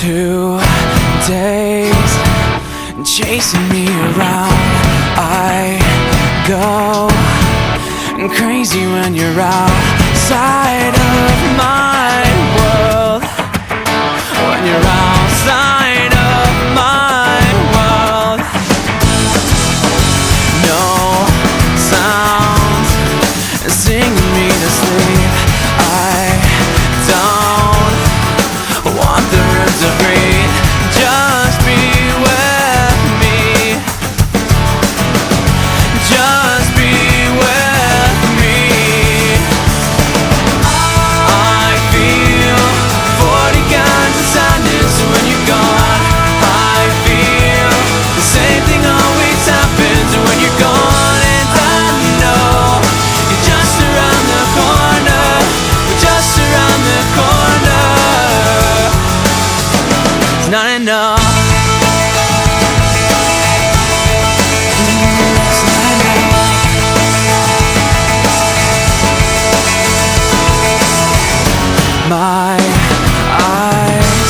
2 days chasing me around. I go crazy when you're outside of my world. When you're outside of my world, no sounds singing me to sleep. I don't want the room to breathe. Just be with me. Just be with me. I feel 40 kinds of sadness when you're gone. I feel the same thing always happens when you're gone. And I know you're just around the corner. You're just around the corner. It's not enough. My eyes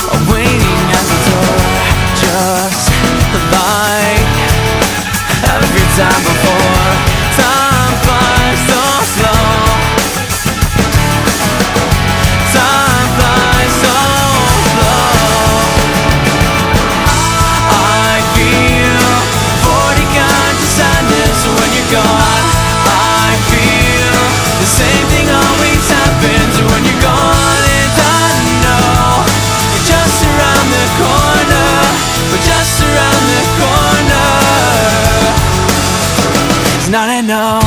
are waiting at the door, just like every time before. Time flies so slow. Time flies so slow. I feel 40 kinds of sadness when you're gone. I feel the same thing always happens when you're gone. And I know you're just around the corner. We're just around the corner. It's not enough.